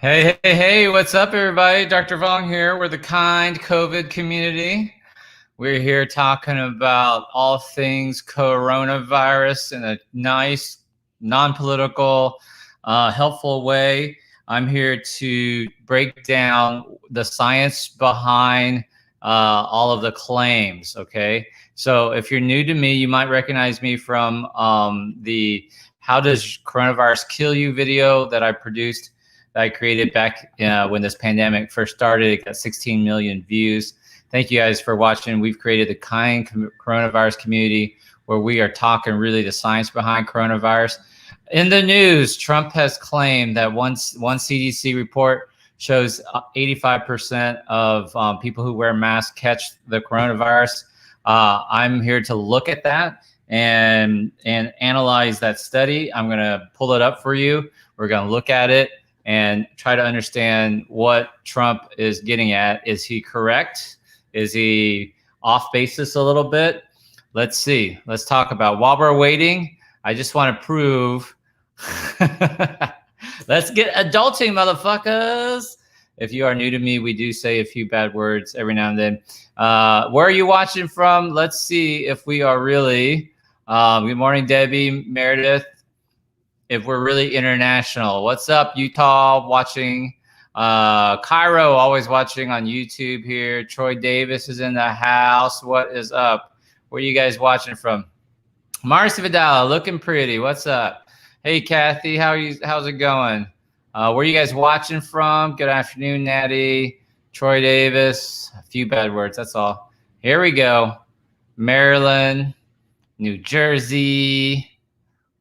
Hey, what's up, everybody? Dr. Vong here. We're the kind COVID community. We're here talking about all things coronavirus in a nice, non-political, helpful way. I'm here to break down the science behind all of the claims, okay? So if you're new to me, you might recognize me from the How Does Coronavirus Kill You video that I produced, that I created back when this pandemic first started. It got 16 million views. Thank you guys for watching. We've created the kind coronavirus community where we are talking really the science behind coronavirus. In the news, Trump has claimed that one CDC report shows 85% of people who wear masks catch the coronavirus. I'm here to look at that and analyze that study. I'm going to pull it up for you. We're going to look at it and try to understand what Trump is getting at. Is he correct? Is he off basis a little bit? Let's see. Let's talk about, while we're waiting, I just want to prove. Let's get adulting, motherfuckers. If you are new to me, we do say a few bad words every now and then. Where are you watching from? Let's see if we are really, good morning, Debbie, Meredith, if we're really international. What's up, Utah, watching? Cairo, always watching on YouTube here. Troy Davis is in the house. What is up? Where are you guys watching from? Marcy Vidal, looking pretty. What's up? Hey, Kathy, how's it going? Where are you guys watching from? Good afternoon, Natty. Troy Davis. A few bad words, that's all. Here we go. Maryland, New Jersey.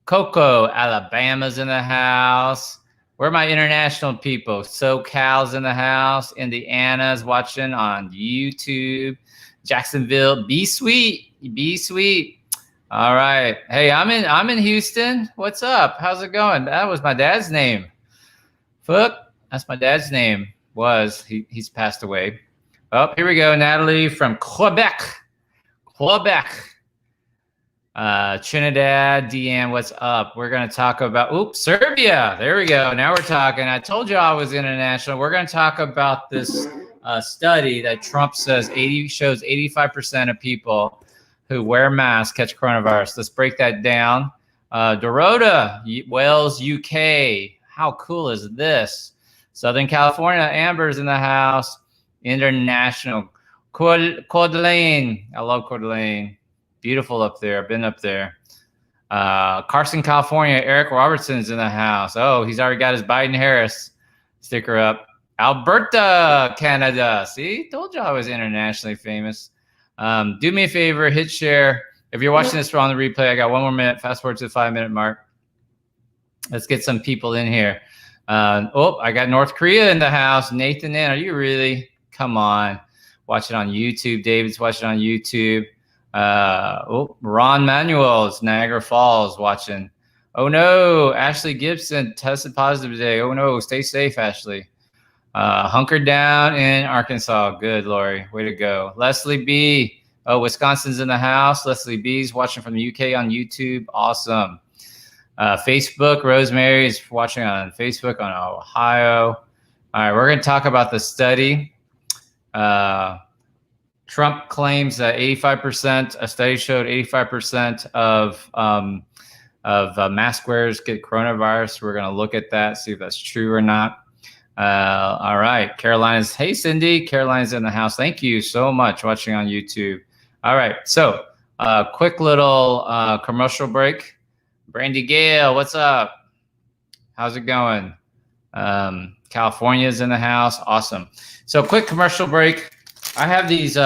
Coco, Alabama's in the house. Where are my international people? SoCal's in the house. Indiana's watching on YouTube. Jacksonville, be sweet, be sweet. All right. Hey, I'm in Houston. What's up? How's it going? That was my dad's name. Fuck, that's my dad's name. He's passed away. Oh, here we go. Natalie from Quebec. Trinidad, Deanne, what's up? We're going to talk about, Serbia. There we go. Now we're talking. I told you I was international. We're going to talk about this study that Trump says shows 85% of people who wear masks catch coronavirus. Let's break that down. Dorota, Wales, UK. How cool is this? Southern California, Amber's in the house. International. Coeur d'Alene. I love Coeur d'Alene. Beautiful up there. I've been up there. Carson, California. Eric Robertson's in the house. Oh, he's already got his Biden-Harris sticker up. Alberta, Canada. See, told you I was internationally famous. Do me a favor, hit share. If you're watching this on the replay, I got one more minute. Fast forward to the 5-minute mark. Let's get some people in here. I got North Korea in the house. Nathan in. Are you really? Come on. Watch it on YouTube. David's watching on YouTube. Ron Manuel's Niagara Falls watching. Oh no, Ashley Gibson tested positive today. Oh no, stay safe, Ashley. Hunkered down in Arkansas. Good, Lori. Way to go. Leslie B. Oh, Wisconsin's in the house. Leslie B's watching from the UK on YouTube. Awesome. Facebook, Rosemary is watching on Facebook on Ohio. All right, we're going to talk about the study. Trump claims that 85%, a study showed 85% of mask wearers get coronavirus. We're going to look at that, see if that's true or not. All right, Carolina's, hey, Cindy, Carolina's in the house. Thank you so much watching on YouTube. All right, so quick little commercial break. Brandy Gale, what's up? How's it going? California's in the house. Awesome. So quick commercial break. I have these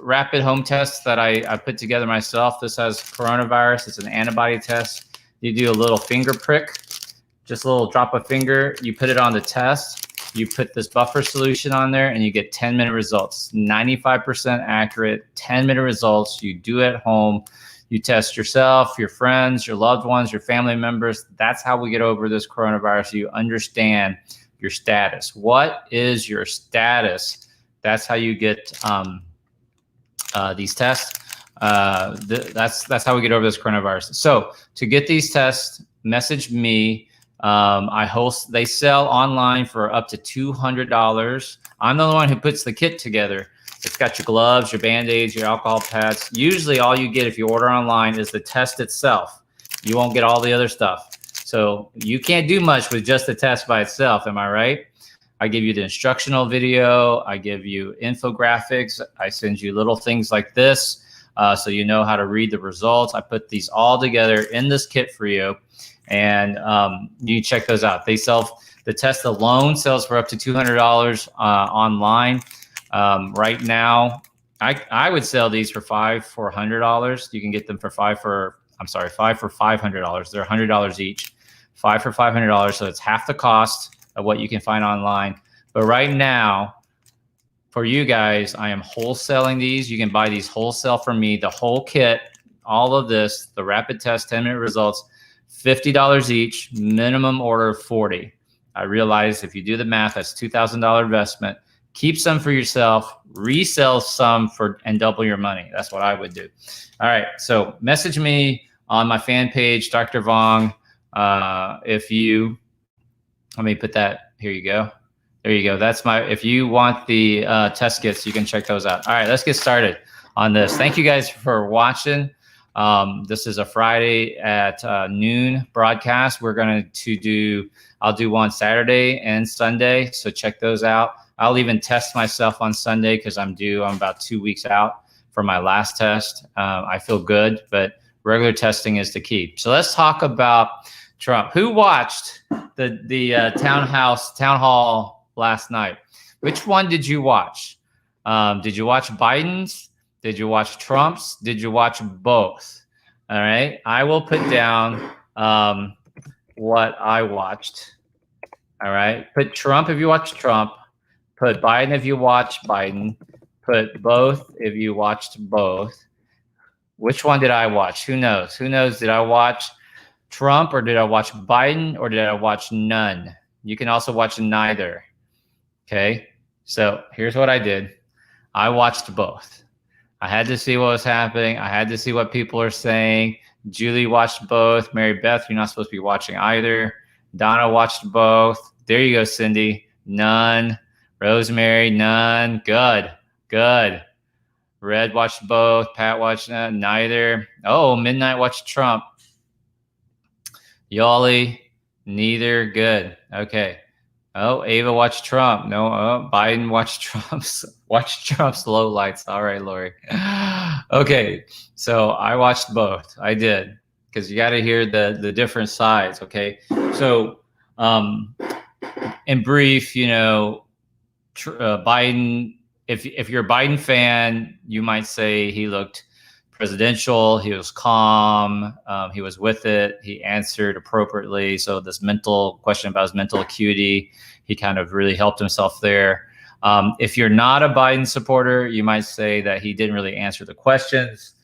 rapid home tests that I put together myself. This has coronavirus. It's an antibody test. You do a little finger prick, just a little drop of finger. You put it on the test. You put this buffer solution on there, and you get 10-minute results. 95% accurate, 10-minute results. You do it at home. You test yourself, your friends, your loved ones, your family members. That's how we get over this coronavirus. You understand your status. What is your status? That's how you get these tests. That's how we get over this coronavirus. So to get these tests, message me They sell online for up to $200. I'm the one who puts the kit together. It's got your gloves, your Band-Aids, your alcohol pads. Usually all you get if you order online is the test itself. You won't get all the other stuff. So you can't do much with just the test by itself. Am I right? I give you the instructional video. I give you infographics. I send you little things like this so you know how to read the results. I put these all together in this kit for you. And you check those out. They sell, the test alone sells for up to $200 online. Right now, I would sell these for $500. You can get them for $5 for $500. They're $100 each, $5 for $500. So it's half the cost of what you can find online. But right now, for you guys, I am wholesaling these. You can buy these wholesale from me, the whole kit, all of this, the rapid test, 10-minute results, $50 each, minimum order of $40. I realize if you do the math, that's $2,000 investment. Keep some for yourself, resell some and double your money. That's what I would do. All right, so message me on my fan page, Dr. Vong. Let me put that, here you go. There you go. That's if you want the test kits, you can check those out. All right, let's get started on this. Thank you guys for watching. This is a Friday at noon broadcast. I'll do one Saturday and Sunday. So check those out. I'll even test myself on Sunday because I'm about 2 weeks out from my last test. I feel good, but regular testing is the key. So let's talk about Trump. Who watched the town hall last night? Which one did you watch? Did you watch Biden's? Did you watch Trump's? Did you watch both? All right. I will put down what I watched. All right. Put Trump if you watch Trump. Put Biden if you watch Biden. Put both if you watched both. Which one did I watch? Who knows? Who knows? Did I watch Trump or did I watch Biden or did I watch none? You can also watch neither. Okay. So here's what I did. I watched both. I had to see what was happening. I had to see what people are saying. Julie watched both. Mary Beth, you're not supposed to be watching either. Donna watched both. There you go, Cindy. None. Rosemary, none. Good. Good. Red watched both. Pat watched neither. Oh, Midnight watched Trump. Yali, neither. Good. Okay. Oh, Ava watched Trump. No, Biden watched Trump's lowlights. All right, Lori. Okay, so I watched both. I did because you got to hear the different sides. Okay, so in brief, Biden. If you're a Biden fan, you might say he looked presidential. He was calm. He was with it. He answered appropriately. So this mental question about his mental acuity, he kind of really helped himself there. If you're not a Biden supporter, you might say that he didn't really answer the questions.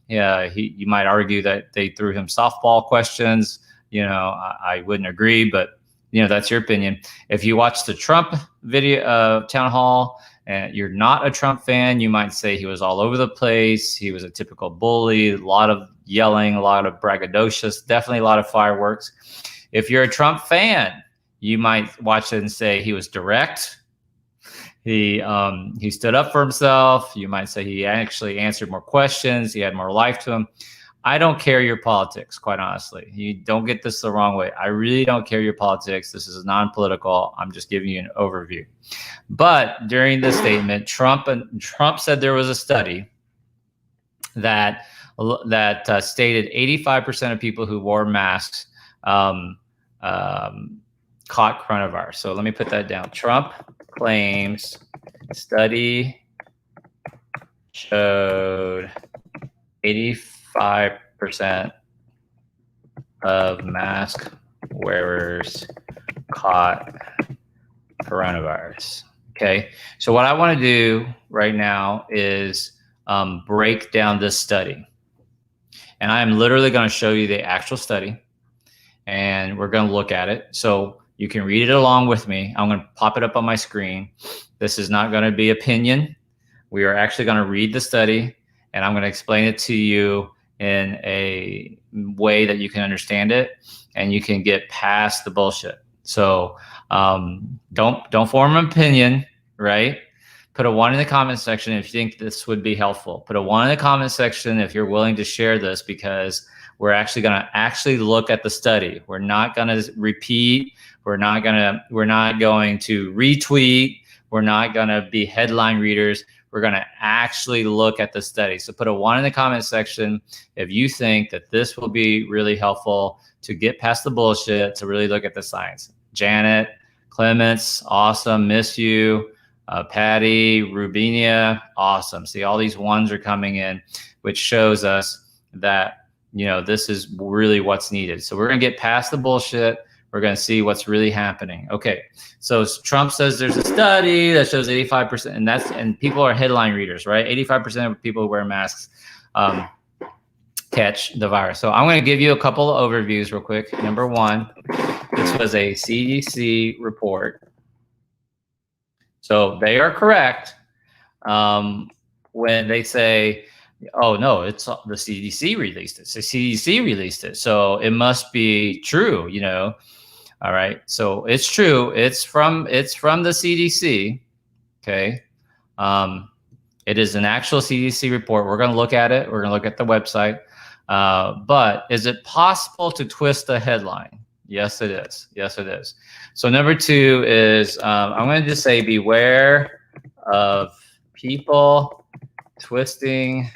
Yeah, you might argue that they threw him softball questions. I wouldn't agree, but that's your opinion. If you watch the Trump video town hall, and you're not a Trump fan, you might say he was all over the place. He was a typical bully, a lot of yelling, a lot of braggadocious, definitely a lot of fireworks. If you're a Trump fan, you might watch it and say he was direct. He stood up for himself. You might say he actually answered more questions. He had more life to him. I don't care your politics, quite honestly. You don't get this the wrong way. I really don't care your politics. This is non-political. I'm just giving you an overview. But during the statement, Trump said there was a study that stated 85% of people who wore masks caught coronavirus. So let me put that down. Trump claims study showed 85% of mask wearers caught coronavirus. Okay, so what I want to do right now is break down this study. And I am literally going to show you the actual study, and we're going to look at it. So you can read it along with me. I'm going to pop it up on my screen. This is not going to be opinion. We are actually going to read the study, and I'm going to explain it to you in a way that you can understand it. and you can get past the bullshit. So don't form an opinion, right? Put a 1 in the comment section if you think this would be helpful. Put a 1 in the comment section if you're willing to share this, because we're actually going to look at the study. We're not going to repeat. We're not going to retweet. We're not going to be headline readers. We're going to actually look at the study. So put a 1 in the comment section if you think that this will be really helpful to get past the bullshit, to really look at the science. Janet, Clements, awesome. Miss you. Patty, Rubinia, awesome. See, all these 1s are coming in, which shows us that, this is really what's needed. So we're going to get past the bullshit. We're going to see what's really happening. Okay. So Trump says there's a study that shows 85%, and people are headline readers, right? 85% of people who wear masks catch the virus. So I'm going to give you a couple of overviews real quick. Number 1, this was a CDC report. So they are correct when they say, oh, no, it's the CDC released it. So CDC released it. So it must be true, All right. So it's true. It's from the CDC. Okay. It is an actual CDC report. We're going to look at it. We're going to look at the website. But is it possible to twist the headline? Yes, it is. Yes, it is. So number 2 is, I'm going to just say, beware of people twisting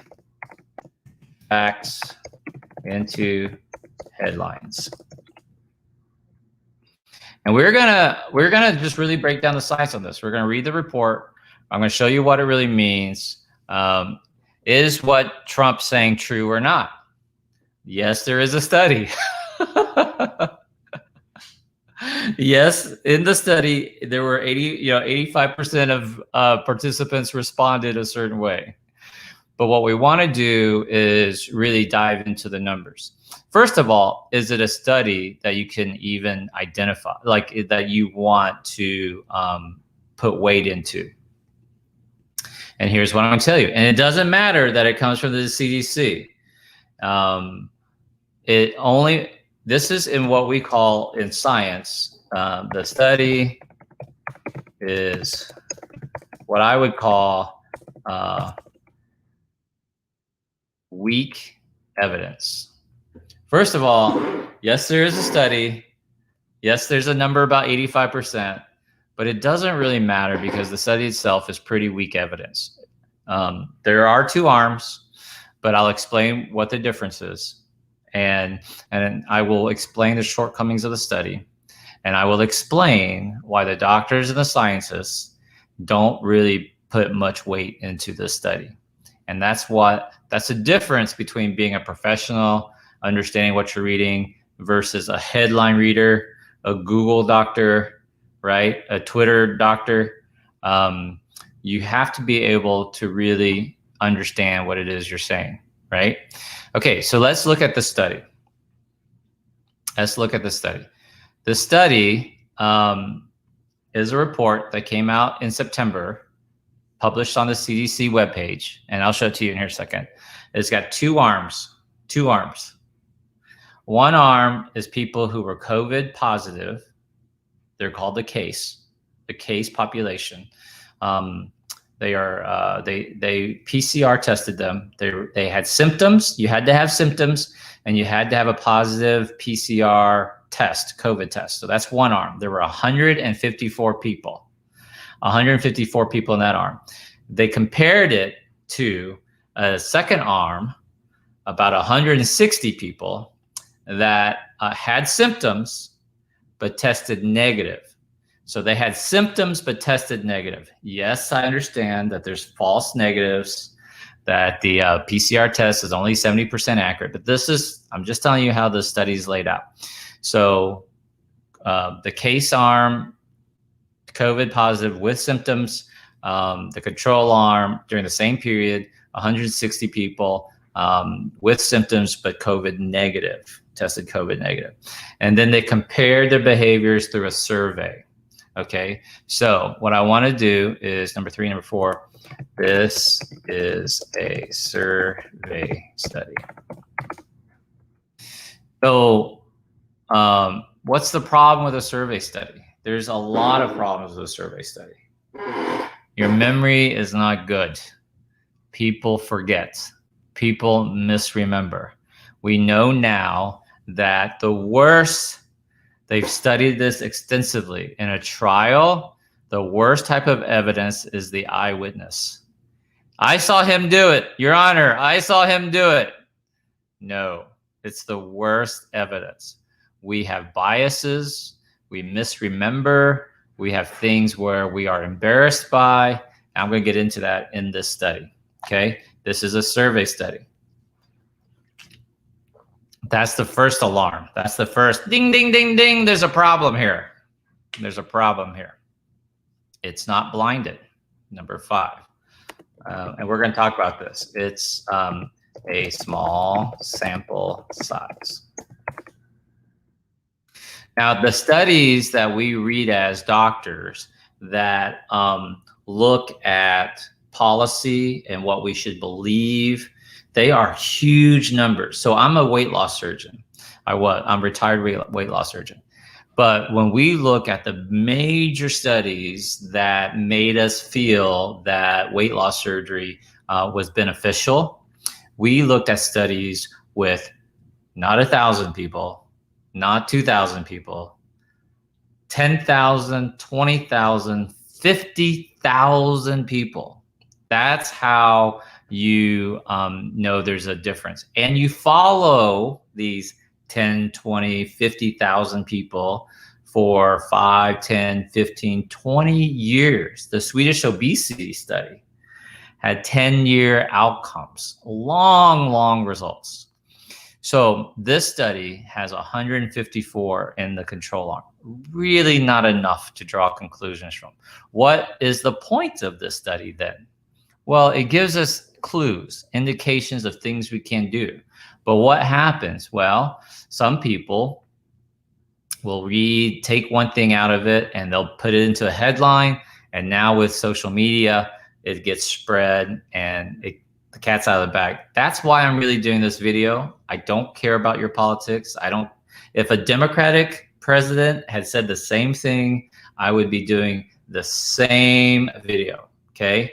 facts into headlines. And we're gonna just really break down the science on this. We're gonna read the report. I'm gonna show you what it really means. Is what Trump's saying true or not? Yes, there is a study. Yes, in the study, there were 85% of participants responded a certain way. But what we want to do is really dive into the numbers. First of all, is it a study that you can even identify, like that you want to put weight into? And here's what I'm going to tell you. And it doesn't matter that it comes from the CDC. This is in what we call in science, the study is what I would call weak evidence. First of all, yes, there is a study. Yes, there's a number about 85%, but it doesn't really matter because the study itself is pretty weak evidence. There are 2 arms, but I'll explain what the difference is. And I will explain the shortcomings of the study. And I will explain why the doctors and the scientists don't really put much weight into this study. And that's the difference between being a professional, understanding what you're reading, versus a headline reader, a Google doctor, right? A Twitter doctor. You have to be able to really understand what it is you're saying, right? Okay, so let's look at the study. Let's look at the study. The study is a report that came out in September, published on the CDC webpage, and I'll show it to you in here a second. It's got 2 arms, 2 arms. One arm is people who were COVID positive. They're called the case population. They PCR tested them. They had symptoms. You had to have symptoms, and you had to have a positive PCR test, COVID test. So that's one arm. There were 154 people. 154 people in that arm. They compared it to a second arm, about 160 people that had symptoms but tested negative. So they had symptoms but tested negative. Yes, I understand that there's false negatives, that the PCR test is only 70% accurate, but I'm just telling you how the study's laid out. So the case arm, COVID positive with symptoms, the control arm during the same period, 160 people with symptoms but COVID negative, tested COVID negative. And then they compared their behaviors through a survey. Okay, so what I want to do is number 3, number 4. This is a survey study. So What's the problem with a survey study? There's a lot of problems with a survey study. Your memory is not good. People forget. People misremember. We know now that the worst, they've studied this extensively in a trial, the worst type of evidence is the eyewitness. I saw him do it, Your Honor. I saw him do it. No, it's the worst evidence. We have biases. We misremember. We have things where we are embarrassed by. I'm going to get into that in this study. Okay, this is a survey study. That's the first alarm. That's the first ding, ding, ding, ding. There's a problem here. There's a problem here. It's not blinded. Number 5. And we're going to talk about this. It's a small sample size. Now, the studies that we read as doctors that look at policy and what we should believe, they are huge numbers. So I'm a weight loss surgeon. I'm a retired weight loss surgeon. But when we look at the major studies that made us feel that weight loss surgery was beneficial, we looked at studies with not 1,000 people, not 2,000 people, 10,000, 20,000, 50,000 people. That's how you know there's a difference. And you follow these 10, 20, 50,000 people for 5, 10, 15, 20 years. The Swedish obesity study had 10-year outcomes, long results. So this study has 154 in the control arm. Really not enough to draw conclusions from. What is the point of this study then? Well, it gives us clues, indications of things we can do. But what happens? Well, some people will take one thing out of it and they'll put it into a headline. And now with social media, it gets spread and the cat's out of the bag. That's why I'm really doing this video. I don't care about your politics. If a Democratic president had said the same thing, I would be doing the same video, okay?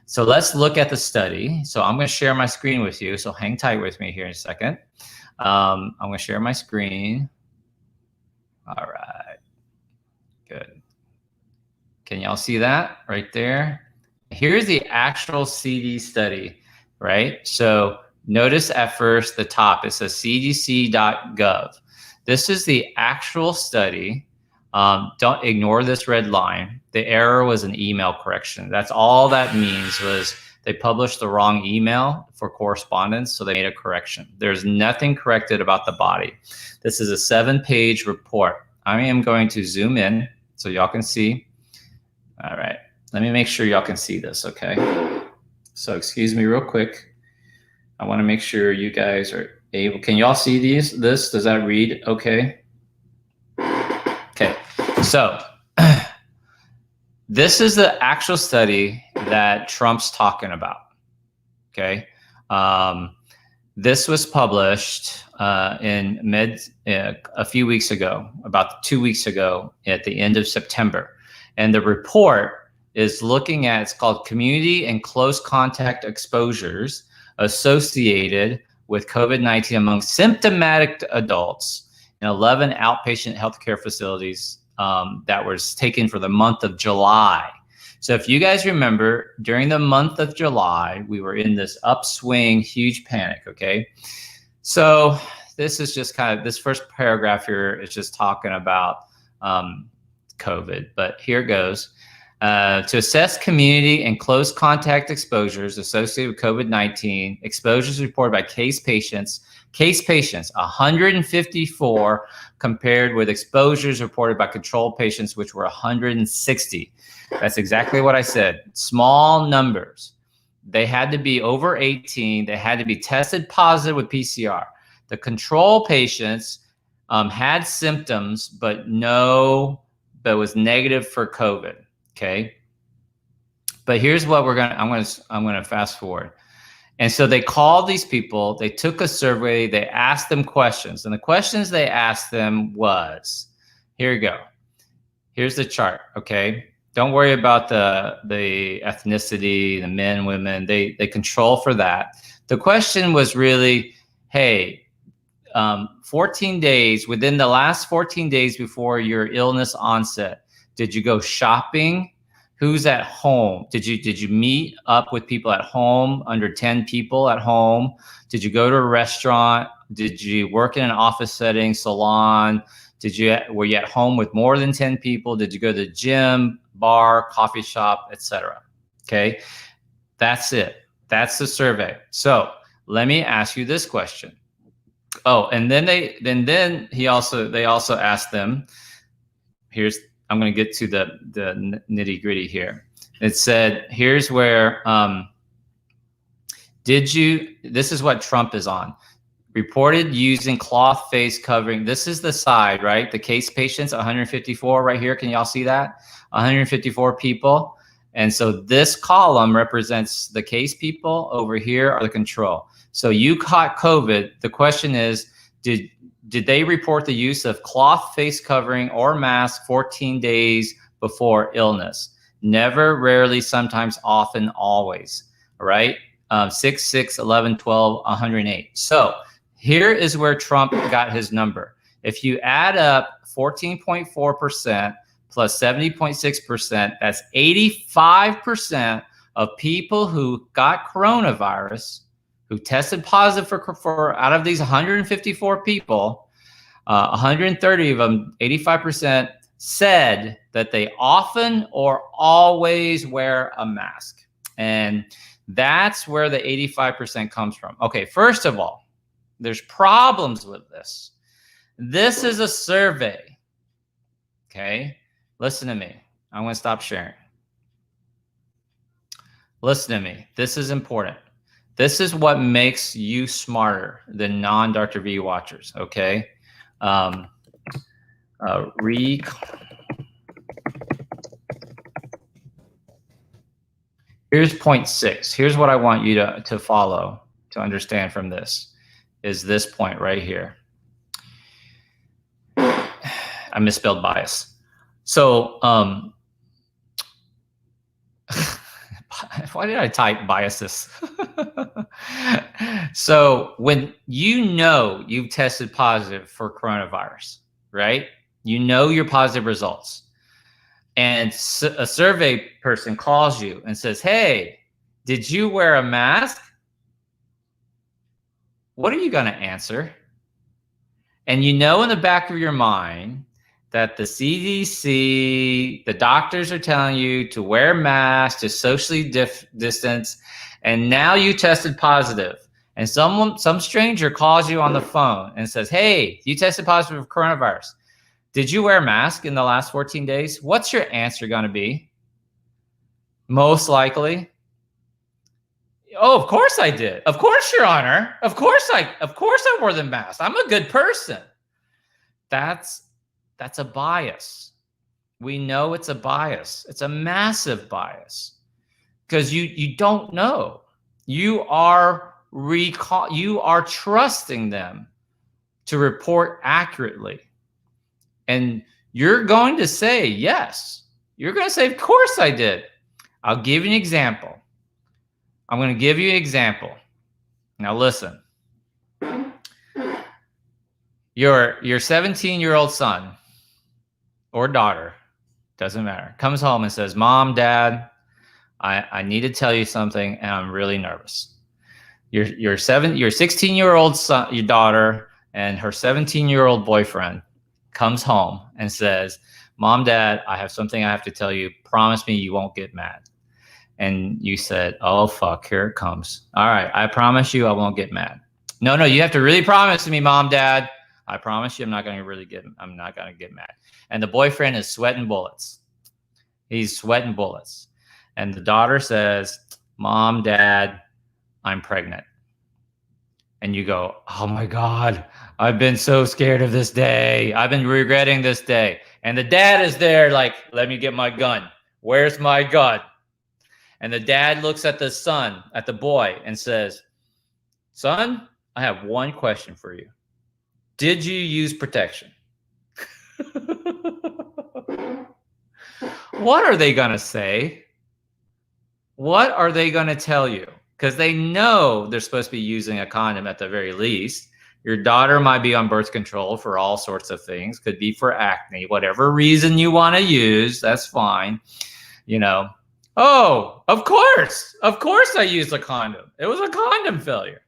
So let's look at the study. So I'm going to share my screen with you. So hang tight with me here in a second. I'm going to share my screen. All right. Good. Can y'all see that right there? Here's the actual CD study, right? So notice at first the top, it says cdc.gov. This is the actual study. Don't ignore this red line. The error was an email correction. That's all that means was they published the wrong email for correspondence, so they made a correction. There's nothing corrected about the body. This is a 7-page report. I am going to zoom in so y'all can see. All right, let me make sure y'all can see this, okay? So excuse me real quick. I want to make sure you guys are able. Can y'all see this? Does that read okay? Okay, so this is the actual study that Trump's talking about, okay? This was published a few weeks ago, about 2 weeks ago at the end of September. And the report is looking at, it's called Community and Close Contact Exposures Associated with COVID-19 among Symptomatic Adults in 11 outpatient healthcare facilities that was taken for the month of July. So if you guys remember, during the month of July, we were in this upswing, huge panic, okay? So this is just kind of, this first paragraph here is just talking about COVID, but here it goes. To assess community and close contact exposures associated with COVID-19, exposures reported by case patients, 154 compared with exposures reported by control patients, which were 160. That's exactly what I said. Small numbers. They had to be over 18. They had to be tested positive with PCR. The control patients had symptoms, but was negative for COVID. Okay. But here's what I'm gonna fast forward. And so they called these people, they took a survey, they asked them questions. And the questions they asked them was, here you go. Here's the chart, okay? Don't worry about the ethnicity, the men, women, they control for that. The question was really, hey, 14 days, within the last 14 days before your illness onset, did you go shopping? Who's at home? Did you meet up with people at home, under 10 people at home? Did you go to a restaurant? Did you work in an office setting, salon? Were you at home with more than 10 people? Did you go to the gym, bar, coffee shop, etc.? Okay, that's it. That's the survey. So let me ask you this question. Oh, and then they also asked them. I'm going to get to the nitty gritty here. It said, here's where, this is what Trump is on. Reported using cloth face covering. This is the side, right? The case patients, 154 right here. Can y'all see that? 154 people. And so this column represents the case people. Over here are the control. So you caught COVID. The question is, did they report the use of cloth face covering or mask 14 days before illness? Never, rarely, sometimes, often, always, right? 6, 6, 11, 12, 108. So here is where Trump got his number. If you add up 14.4% plus 70.6%, that's 85% of people who got coronavirus, who tested positive for out of these 154 people, 130 of them, 85%, said that they often or always wear a mask. And that's where the 85% comes from. Okay, first of all, there's problems with this. This is a survey. Okay, listen to me. I'm going to stop sharing. Listen to me. This is important. This is what makes you smarter than non-Dr. V watchers, okay? Here's point 6. Here's what I want you to follow, to understand from this, is this point right here. I misspelled bias. So, why did I type biases? So when you know you've tested positive for coronavirus, right? You know your positive results. And a survey person calls you and says, hey, did you wear a mask? What are you going to answer? And you know in the back of your mind that the CDC, the doctors are telling you to wear masks, to socially distance, and now you tested positive. And some stranger calls you on the phone and says, hey, you tested positive for coronavirus. Did you wear a mask in the last 14 days? What's your answer going to be? Most likely, oh, of course I did. Of course, Your Honor. Of course I wore the mask. I'm a good person. That's a bias. We know it's a bias. It's a massive bias because you don't know. You are trusting them to report accurately. And you're going to say, yes. You're going to say, of course I did. I'll give you an example. I'm going to give you an example. Now listen. Your 17-year-old son or daughter, doesn't matter, comes home and says, Mom, Dad, I need to tell you something and I'm really nervous. Your 16-year-old son, your daughter, and her 17-year-old boyfriend comes home and says, Mom, Dad, I have something I have to tell you. Promise me you won't get mad. And you said, oh, fuck, here it comes. All right, I promise you I won't get mad. No, you have to really promise me, Mom, Dad. I promise you I'm not going to get mad. And the boyfriend is sweating bullets. He's sweating bullets. And the daughter says, Mom, Dad, I'm pregnant. And you go, oh my God, I've been so scared of this day. I've been regretting this day. And the dad is there like, let me get my gun. Where's my gun? And the dad looks at the son, at the boy, and says, son, I have one question for you. Did you use protection? What are they going to say? What are they going to tell you? Because they know they're supposed to be using a condom at the very least. Your daughter might be on birth control for all sorts of things. Could be for acne, whatever reason you want to use, that's fine. You know, oh, of course I used a condom. It was a condom failure.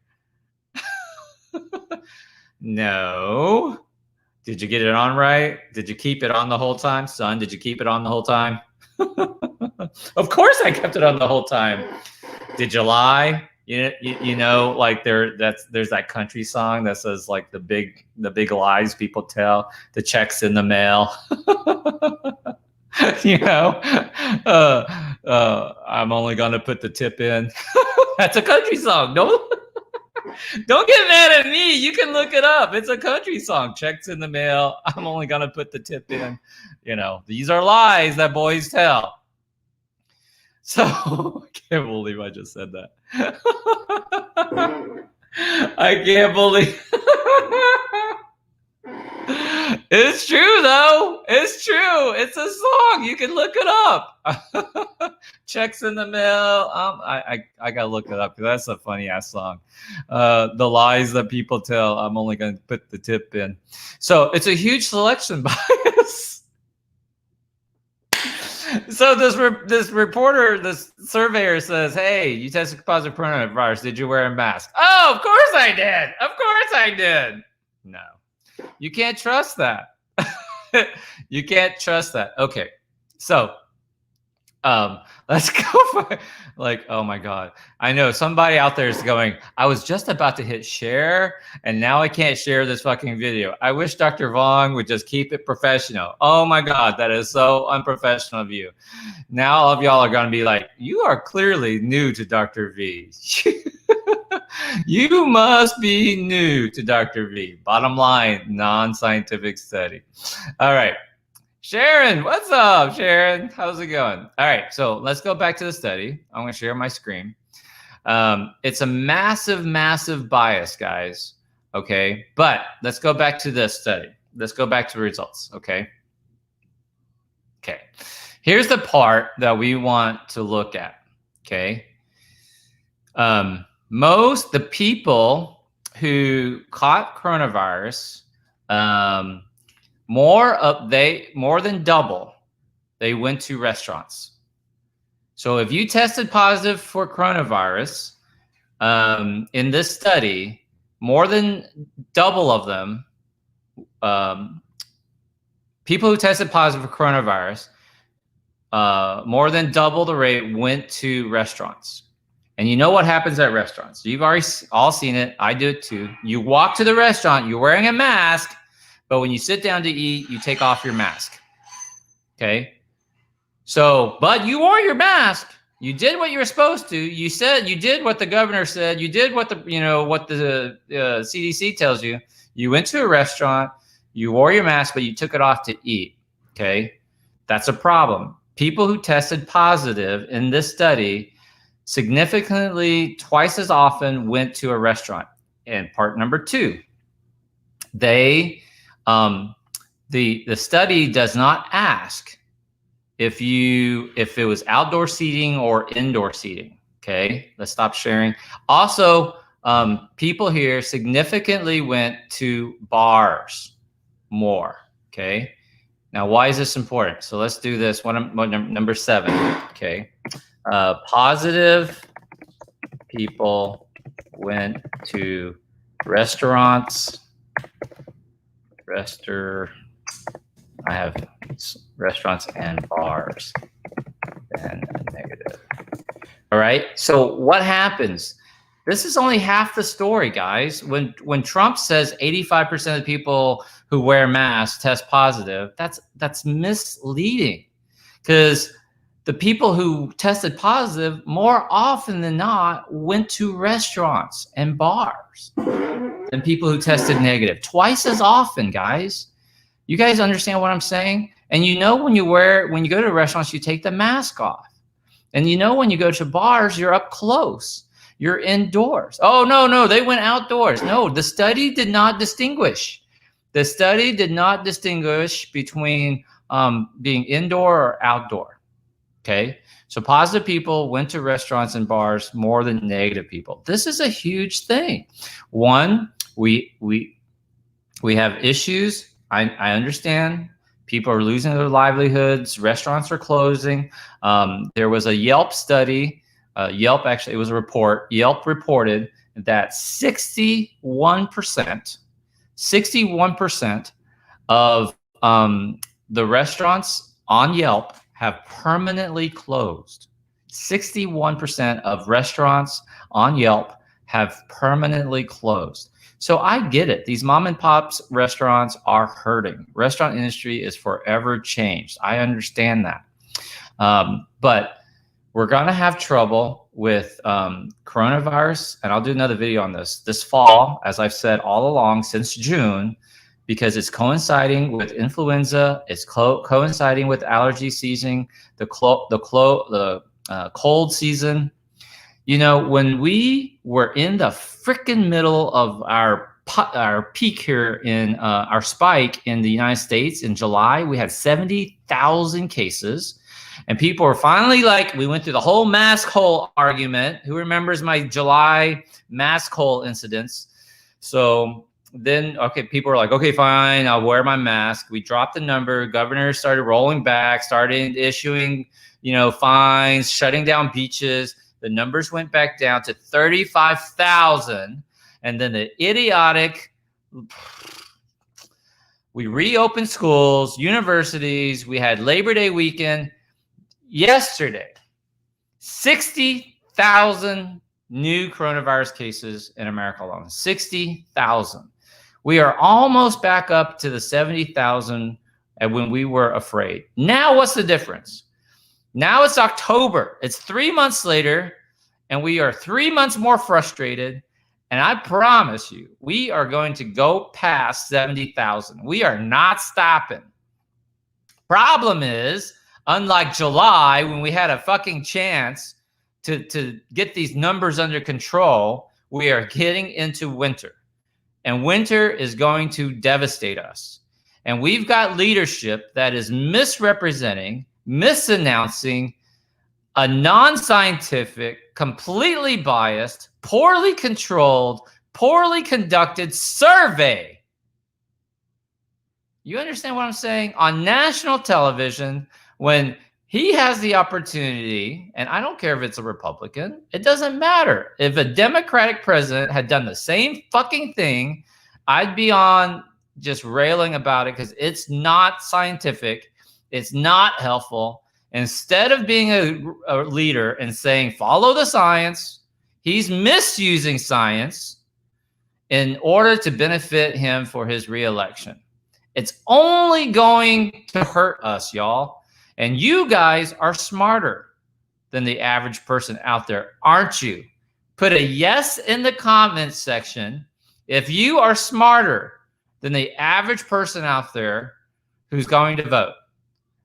No. Did you get it on right? Did you keep it on the whole time? Son, did you keep it on the whole time? Of course I kept it on the whole time. Did you lie? You know, like there's that country song that says like the big lies people tell, the checks in the mail. You know, I'm only gonna put the tip in. That's a country song. Don't get mad at me. You can look it up. It's a country song. Checks in the mail. I'm only gonna put the tip in. You know, these are lies that boys tell. So I can't believe I just said that. I can't believe. It's true though. It's true. It's a song. You can look it up. Checks in the mail. I gotta look it up because that's a funny ass song. The lies that people tell. I'm only gonna put the tip in. So it's a huge selection bias. So this reporter, this surveyor says, "Hey, you tested positive for coronavirus. Did you wear a mask?" Oh, of course I did. Of course I did. No. You can't trust that. You can't trust that. Okay. So let's go for like, oh my God. I know somebody out there is going, I was just about to hit share and now I can't share this fucking video. I wish Dr. Vong would just keep it professional. Oh my God, that is so unprofessional of you. Now all of y'all are going to be like, you are clearly new to Dr. V. You must be new to Dr. V. Bottom line, non-scientific study. All right. Sharon, what's up, Sharon? How's it going? All right, so let's go back to the study. I'm going to share my screen. It's a massive, massive bias, guys. Okay, but let's go back to this study. Let's go back to the results, okay? Okay, here's the part that we want to look at, okay? The people who caught coronavirus, more than double, they went to restaurants. So if you tested positive for coronavirus in this study, more than double of them, people who tested positive for coronavirus, more than double the rate went to restaurants. And you know what happens at restaurants. You've already all seen it. I do it too. You walk to the restaurant, you're wearing a mask, but when you sit down to eat, you take off your mask. Okay? So, but you wore your mask. You did what you were supposed to. You said, you did what the governor said. You did what the CDC tells you. You went to a restaurant, you wore your mask, but you took it off to eat. Okay? That's a problem. People who tested positive in this study significantly twice as often went to a restaurant. And part number two, the study does not ask if it was outdoor seating or indoor seating. Okay, let's stop sharing. Also, people here significantly went to bars more. Okay, now why is this important? So let's do this. Number 7. Okay. Positive people went to restaurants. I have restaurants and bars. And negative. All right. So what happens? This is only half the story, guys. When Trump says 85% of people who wear masks test positive, that's misleading, because the people who tested positive more often than not went to restaurants and bars than people who tested negative. Twice as often, guys. You guys understand what I'm saying? And you know, when you go to restaurants, you take the mask off. And you know, when you go to bars, you're up close. You're indoors. Oh, no, they went outdoors. No, the study did not distinguish. The study did not distinguish between being indoor or outdoor. Okay. So positive people went to restaurants and bars more than negative people. This is a huge thing. One, we have issues. I understand. People are losing their livelihoods. Restaurants are closing. There was a Yelp study. Yelp, actually, it was a report. Yelp reported that 61% of the restaurants on Yelp have permanently closed. 61% of restaurants on Yelp have permanently closed. So I get it. These mom and pops restaurants are hurting. Restaurant industry is forever changed. I understand that. But we're going to have trouble with coronavirus. And I'll do another video on this fall, as I've said all along since June, because it's coinciding with influenza. It's coinciding with allergy season, the cold season. You know, when we were in the freaking middle of our peak here in our spike in the United States in July, we had 70,000 cases. And people were finally like, we went through the whole mask hole argument. Who remembers my July mask hole incidents? So then, okay, people were like, okay, fine, I'll wear my mask. We dropped the number. Governors started rolling back, started issuing, fines, shutting down beaches. The numbers went back down to 35,000. And then the idiotic, we reopened schools, universities. We had Labor Day weekend. Yesterday, 60,000 new coronavirus cases in America alone. 60,000. We are almost back up to the 70,000 when we were afraid. Now, what's the difference? Now it's October. It's 3 months later, and we are 3 months more frustrated. And I promise you, we are going to go past 70,000. We are not stopping. Problem is, unlike July, when we had a fucking chance to get these numbers under control, we are getting into winter. And winter is going to devastate us. And we've got leadership that is misrepresenting, misannouncing a non-scientific, completely biased, poorly controlled, poorly conducted survey. You understand what I'm saying? On national television, when he has the opportunity, and I don't care if it's a Republican, it doesn't matter. If a Democratic president had done the same fucking thing, I'd be on just railing about it because it's not scientific. It's not helpful. Instead of being a leader and saying, follow the science, he's misusing science in order to benefit him for his reelection. It's only going to hurt us, y'all. And you guys are smarter than the average person out there, aren't you? Put a yes in the comments section if you are smarter than the average person out there who's going to vote,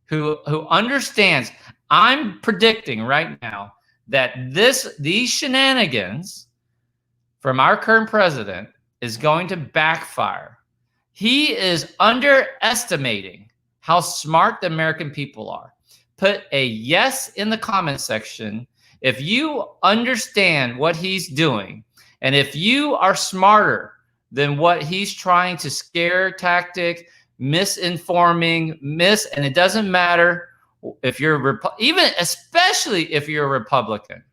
who understands. I'm predicting right now that these shenanigans from our current president is going to backfire. He is underestimating how smart the American people are. Put a yes in the comment section if you understand what he's doing, and if you are smarter than what he's trying to scare tactic, misinforming, and it doesn't matter if you're especially if you're a Republican.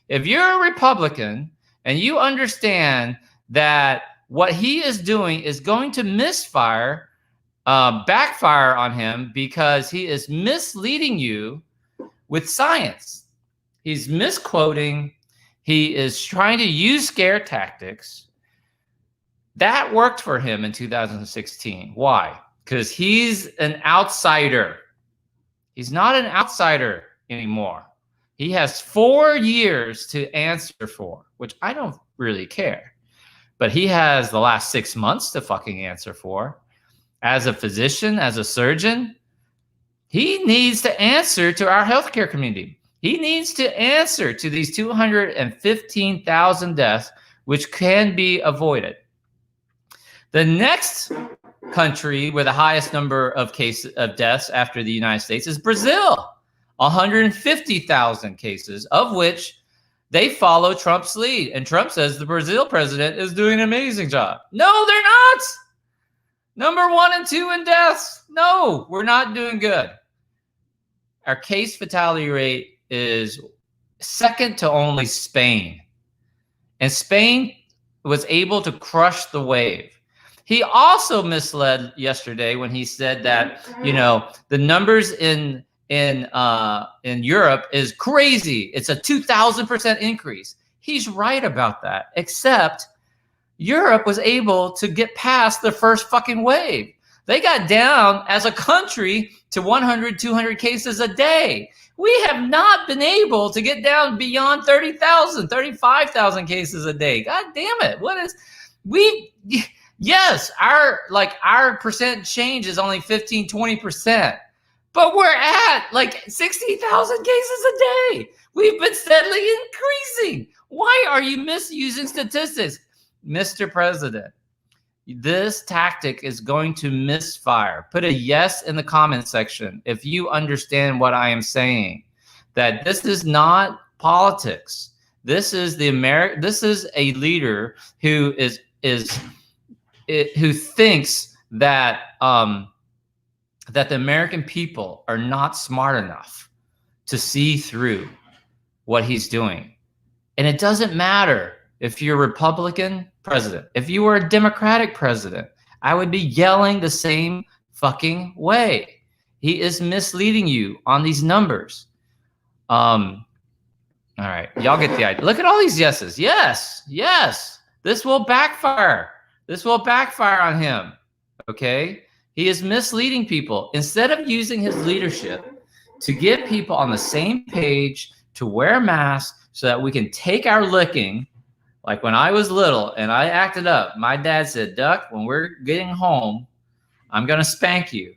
If you're a Republican and you understand that what he is doing is going to backfire on him because he is misleading you with science. He's misquoting. He is trying to use scare tactics. That worked for him in 2016. Why? Because he's an outsider. He's not an outsider anymore. He has 4 years to answer for, which I don't really care. But he has the last 6 months to fucking answer for. As a physician, as a surgeon, he needs to answer to our healthcare community. He needs to answer to these 215,000 deaths, which can be avoided. The next country with the highest number of cases of deaths after the United States is Brazil, 150,000 cases, of which they follow Trump's lead. And Trump says the Brazil president is doing an amazing job. No, they're not. Number 1 and 2 in deaths. No, we're not doing good. Our case fatality rate is second to only Spain. And Spain was able to crush the wave. He also misled yesterday when he said that, you know, the numbers in Europe is crazy. It's a 2,000% increase. He's right about that, except Europe was able to get past the first fucking wave. They got down as a country to 100, 200 cases a day. We have not been able to get down beyond 30,000, 35,000 cases a day. God damn it. Yes, our percent change is only 15, 20%, but we're at like 60,000 cases a day. We've been steadily increasing. Why are you misusing statistics? Mr. President, this tactic is going to misfire. Put a yes in the comment section if you understand what I am saying, that this is not politics. This is this is a leader who who thinks that that the American people are not smart enough to see through what he's doing. And it doesn't matter if you're a Republican president. If you were a Democratic president, I would be yelling the same fucking way. He is misleading you on these numbers. All right, y'all get the idea. Look at all these yeses. Yes, yes. This will backfire. This will backfire on him, okay? He is misleading people. Instead of using his leadership to get people on the same page, to wear masks so that we can take our licking, like when I was little and I acted up, my dad said, Duck, when we're getting home, I'm going to spank you.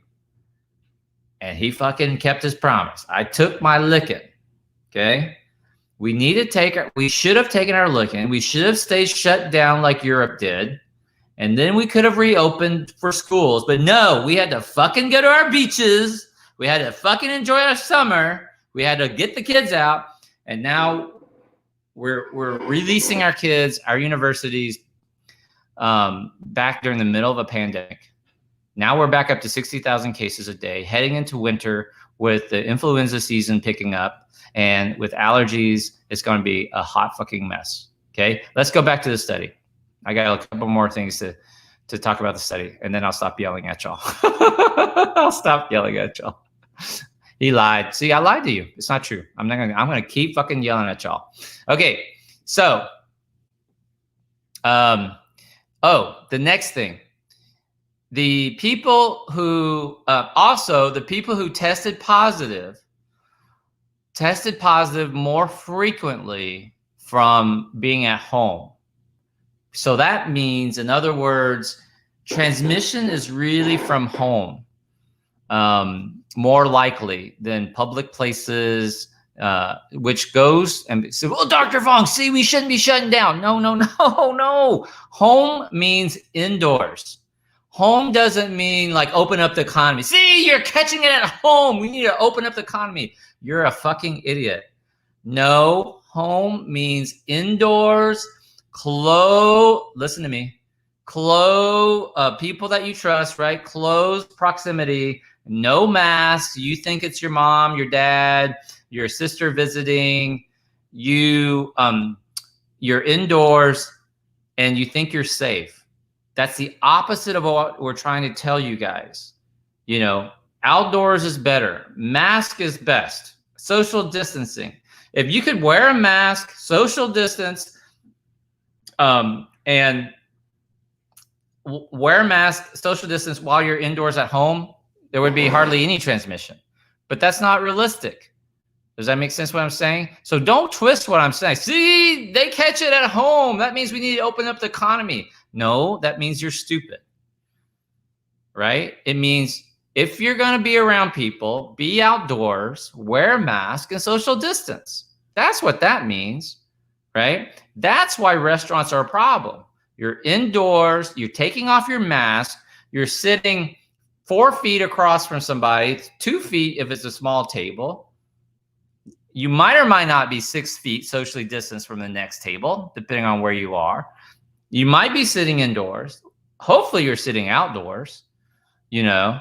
And he fucking kept his promise. I took my licking, okay? We should have taken our licking. We should have stayed shut down like Europe did. And then we could have reopened for schools. But no, we had to fucking go to our beaches. We had to fucking enjoy our summer. We had to get the kids out. And now we're releasing our kids, our universities, back during the middle of a pandemic. Now we're back up to 60,000 cases a day, heading into winter with the influenza season picking up. And with allergies, it's going to be a hot fucking mess. Okay, let's go back to the study. I got a couple more things to talk about the study, and then I'll stop yelling at y'all. I'll stop yelling at y'all. He lied. See, I lied to you. It's not true. I'm gonna keep fucking yelling at y'all. Okay, so the next thing. The people who tested positive more frequently from being at home. So that means, in other words, transmission is really from home, more likely than public places, which goes and say, well, Dr. Fong, see, we shouldn't be shutting down. No. Home means indoors. Home doesn't mean like open up the economy. See, you're catching it at home. We need to open up the economy. You're a fucking idiot. No, home means indoors. Listen to me. People that you trust, right? Close proximity, no masks. You think it's your mom, your dad, your sister visiting. You're indoors and you think you're safe. That's the opposite of what we're trying to tell you guys. You know, outdoors is better. Mask is best. Social distancing. If you could wear a mask, social distance, and wear a mask, social distance while you're indoors at home, there would be hardly any transmission. But that's not realistic. Does that make sense what I'm saying? So don't twist what I'm saying. See, they catch it at home. That means we need to open up the economy. No, that means you're stupid. Right? It means if you're going to be around people, be outdoors, wear a mask, and social distance. That's what that means, right? That's why restaurants are a problem. You're indoors, you're taking off your mask, you're sitting 4 feet across from somebody, 2 feet if it's a small table. You might or might not be 6 feet socially distanced from the next table, depending on where you are. You might be sitting indoors. Hopefully you're sitting outdoors, you know?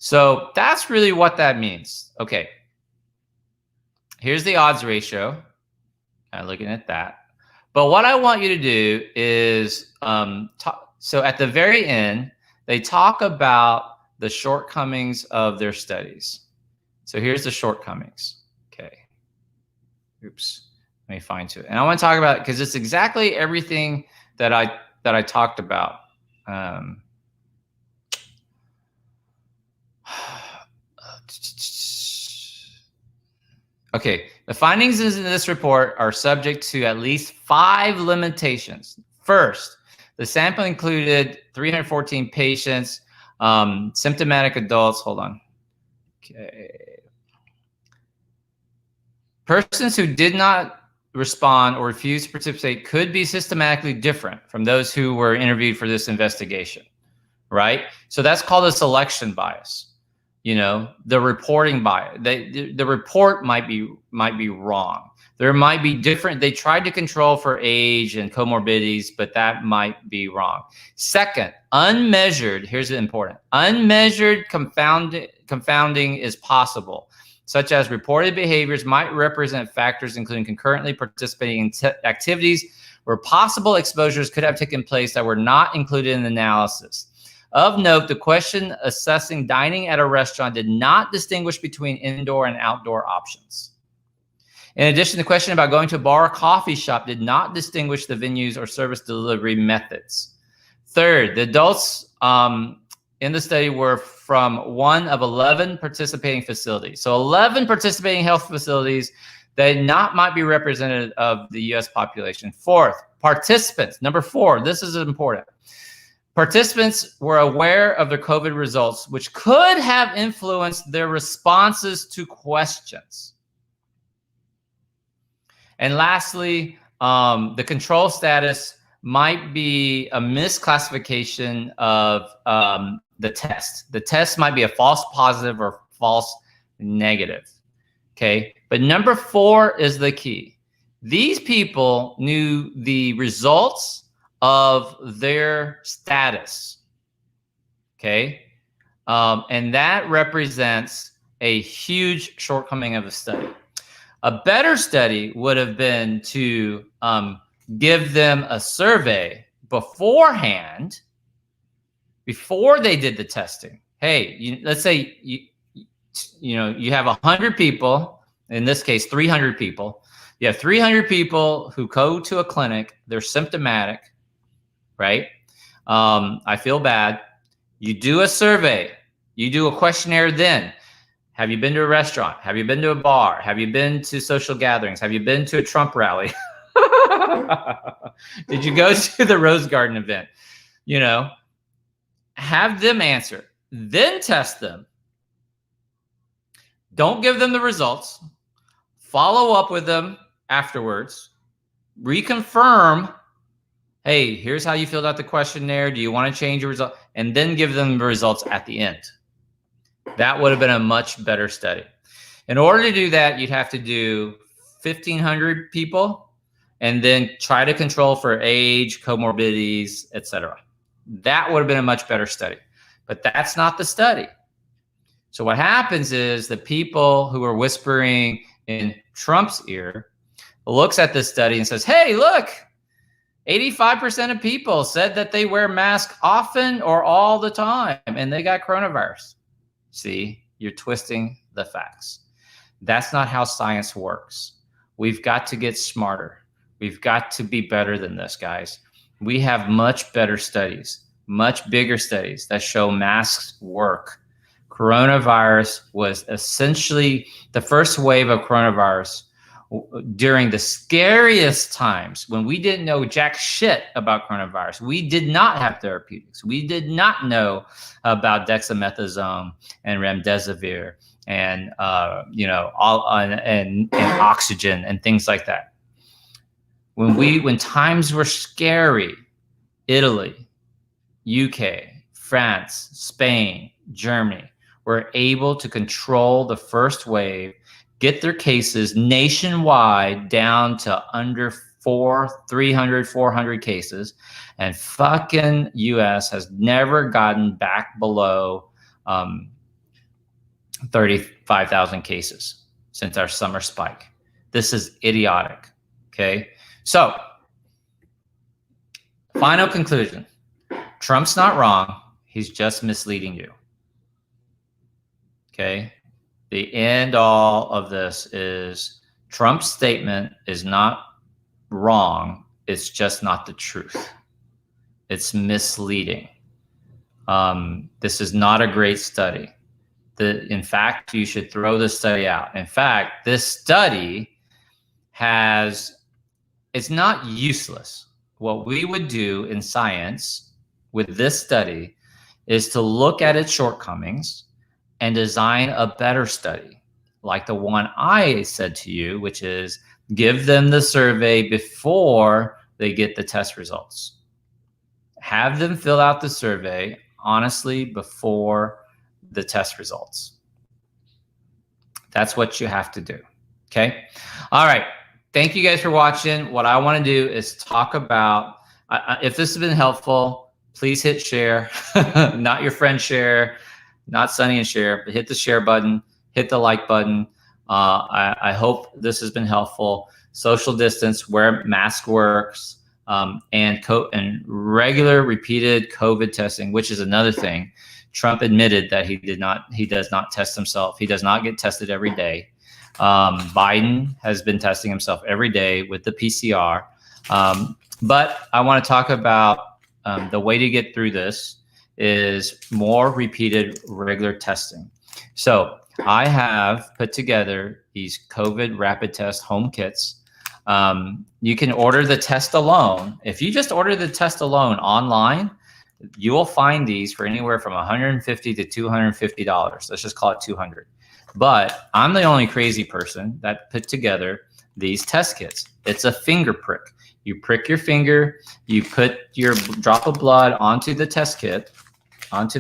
So that's really what that means. Okay. Here's the odds ratio. Kind of looking at that. But what I want you to do is, so at the very end, they talk about the shortcomings of their studies. So here's the shortcomings. Okay. Oops. Let me find to it. And I want to talk about it because it's exactly everything that I talked about. Okay, the findings in this report are subject to at least 5 limitations. First, the sample included 314 patients, symptomatic adults. Hold on. Okay. Persons who did not respond or refuse to participate could be systematically different from those who were interviewed for this investigation, right? So that's called a selection bias. You know, the reporting bias. The report might be wrong. There might be different. They tried to control for age and comorbidities, but that might be wrong. Second, unmeasured. Here's the important. Unmeasured confounding is possible, such as reported behaviors might represent factors including concurrently participating in activities where possible exposures could have taken place that were not included in the analysis. Of note, the question assessing dining at a restaurant did not distinguish between indoor and outdoor options. In addition, the question about going to a bar or coffee shop did not distinguish the venues or service delivery methods. Third, the adults in the study were from one of 11 participating facilities. So 11 participating health facilities that might be representative of the U.S. population. Fourth, participants. Number 4, this is important. Participants were aware of their COVID results, which could have influenced their responses to questions. And lastly, the control status might be a misclassification of the test. The test might be a false positive or false negative, okay? But number 4 is the key. These people knew the results of their status, okay? And that represents a huge shortcoming of the study. A better study would have been to give them a survey beforehand, before they did the testing. Hey, let's say you have 100 people, in this case 300 people. You have 300 people who go to a clinic, they're symptomatic, right? I feel bad. You do a survey, you do a questionnaire then. Have you been to a restaurant? Have you been to a bar? Have you been to social gatherings? Have you been to a Trump rally? Did you go to the Rose Garden event? You know, have them answer, then test them. Don't give them the results. Follow up with them afterwards. Reconfirm, hey, here's how you filled out the questionnaire. Do you want to change your result? And then give them the results at the end. That would have been a much better study. In order to do that, you'd have to do 1,500 people and then try to control for age, comorbidities, etc. That would have been a much better study. But that's not the study. So what happens is the people who are whispering in Trump's ear looks at this study and says, hey, look, 85% of people said that they wear masks often or all the time, and they got coronavirus. See, you're twisting the facts. That's not how science works. We've got to get smarter. We've got to be better than this, guys. We have much better studies, much bigger studies that show masks work. Coronavirus was essentially, the first wave of coronavirus during the scariest times when we didn't know jack shit about coronavirus. We did not have therapeutics. We did not know about dexamethasone and remdesivir and and oxygen and things like that. When times were scary, Italy, UK, France, Spain, Germany were able to control the first wave, get their cases nationwide down to under 300, 400 cases. And fucking US has never gotten back below 35,000 cases since our summer spike. This is idiotic, okay? So, final conclusion. Trump's not wrong. He's just misleading you, okay? The end all of this is Trump's statement is not wrong. It's just not the truth. It's misleading. This is not a great study. In fact, you should throw this study out. In fact, this study it's not useless. What we would do in science with this study is to look at its shortcomings and design a better study, like the one I said to you, which is give them the survey before they get the test results. Have them fill out the survey honestly before the test results. That's what you have to do, okay? All right, thank you guys for watching. What I wanna do is talk about, if this has been helpful, please hit share, not your friend share, not Sunny and share, but hit the share button, hit the like button. I hope this has been helpful. Social distance, wear mask works, and regular repeated COVID testing, which is another thing. Trump admitted that he does not test himself. He does not get tested every day. Biden has been testing himself every day with the PCR. But I want to talk about the way to get through this is more repeated regular testing. So I have put together these COVID rapid test home kits. You can order the test alone. If you just order the test alone online, you will find these for anywhere from $150 to $250. Let's just call it 200. But I'm the only crazy person that put together these test kits. It's a finger prick. You prick your finger, you put your drop of blood onto the test kit. Let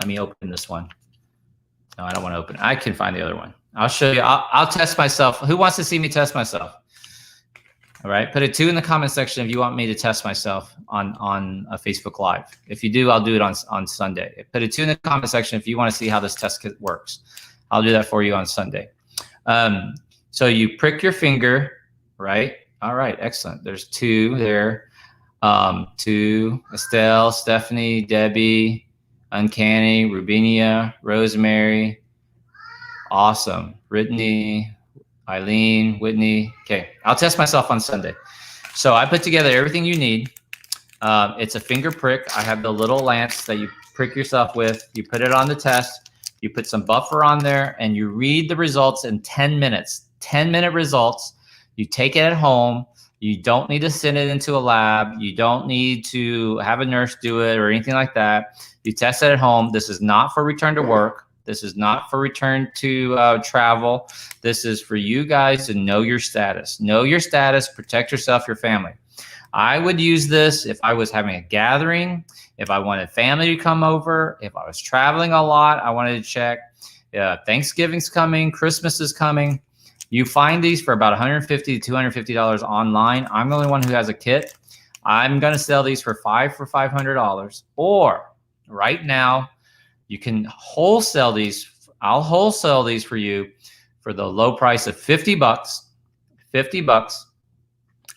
me open this one. No, I don't want to open it. I can find the other one. I'll show you. I'll test myself. Who wants to see me test myself? All right. Put a 2 in the comment section if you want me to test myself on a Facebook Live. If you do, I'll do it on Sunday. Put a 2 in the comment section if you want to see how this test kit works. I'll do that for you on Sunday. So you prick your finger, right? All right. Excellent. There's 2 there. 2, Estelle, Stephanie, Debbie, Uncanny, Rubinia, Rosemary. Awesome. Brittany, Eileen, Whitney. Okay, I'll test myself on Sunday. So I put together everything you need. It's a finger prick. I have the little lance that you prick yourself with. You put it on the test. You put some buffer on there, and you read the results in 10 minutes. 10-minute results. You take it at home. You don't need to send it into a lab. You don't need to have a nurse do it or anything like that. You test it at home. This is not for return to work. This is not for return to travel. This is for you guys to know your status. Know your status, protect yourself, your family. I would use this if I was having a gathering, if I wanted family to come over, if I was traveling a lot, I wanted to check. Thanksgiving's coming, Christmas is coming. You find these for about $150 to $250 online. I'm the only one who has a kit. I'm gonna sell these for $500. Or right now, you can wholesale these. I'll wholesale these for you for the low price of $50. $50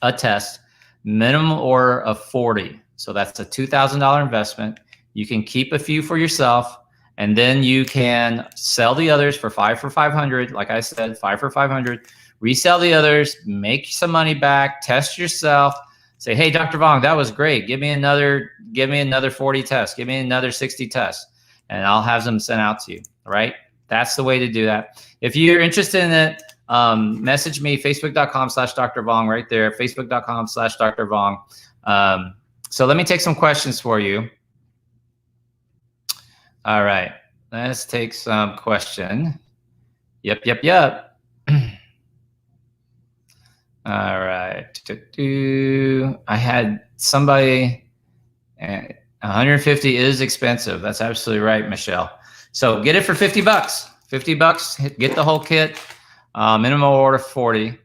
a test, minimum order of 40. So that's a $2,000 investment. You can keep a few for yourself, and then you can sell the others for $500. Like I said, $500. Resell the others, make some money back, test yourself. Say, hey, Dr. Vong, that was great. Give me another 40 tests. Give me another 60 tests. And I'll have them sent out to you, all right? That's the way to do that. If you're interested in it, Message me, facebook.com/Dr. Vong right there, facebook.com/Dr. Vong. So let me take some questions for you. All right, let's take some question. Yep. All right. I had somebody, 150 is expensive. That's absolutely right, Michelle. So get it for 50 bucks. 50 bucks, get the whole kit. Minimum order 40.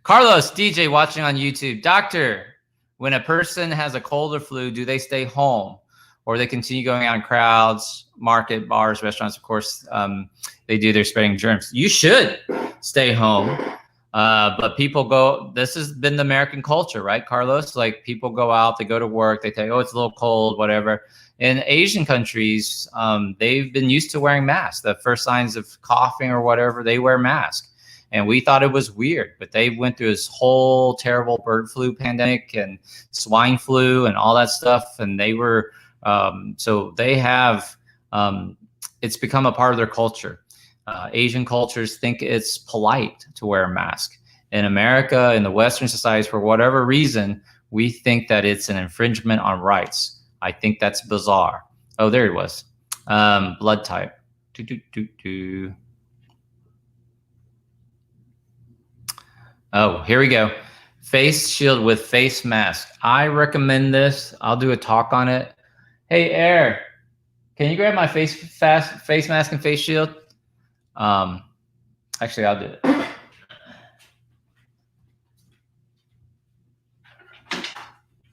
Carlos DJ watching on YouTube. Doctor, when a person has a cold or flu, do they stay home or they continue going out in crowds, market, bars, restaurants? Of course, they do. They're spreading germs. You should stay home. But people go, this has been the American culture, right, Carlos? Like people go out, they go to work, they say, oh, it's a little cold, whatever. In Asian countries, they've been used to wearing masks. The first signs of coughing or whatever, they wear masks. And we thought it was weird, but they went through this whole terrible bird flu pandemic and swine flu and all that stuff. And they were, so they have, it's become a part of their culture. Asian cultures think it's polite to wear a mask. In America, in the Western societies, for whatever reason, we think that it's an infringement on rights. I think that's bizarre. Oh, there it was. Blood type. Oh, here we go. Face shield with face mask. I recommend this. I'll do a talk on it. Hey, Air, can you grab my face mask and face shield? Actually, I'll do it.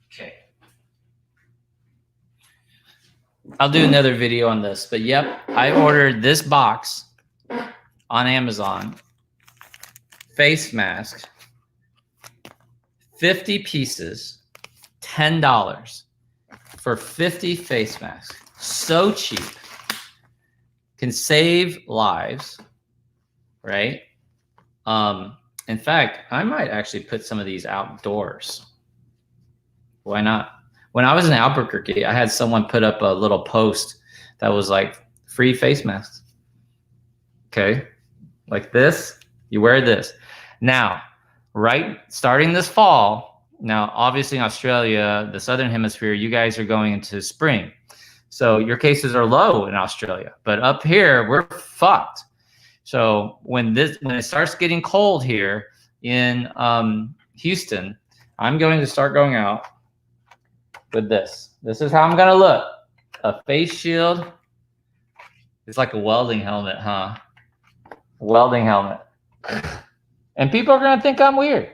Okay. I'll do another video on this, but yep, I ordered this box on Amazon. Face mask, 50 pieces, $10 for 50 face masks. So cheap. Can save lives, right? In fact, I might actually put some of these outdoors. Why not? When I was in Albuquerque, I had someone put up a little post that was like free face masks. Okay, like this, you wear this. Now, right, starting this fall, now obviously in Australia, the Southern Hemisphere, you guys are going into spring. So your cases are low in Australia, but up here we're fucked. So when it starts getting cold here in Houston, I'm going to start going out with this. This is how I'm gonna look. A face shield. It's like a welding helmet, huh? Welding helmet. And people are gonna think I'm weird,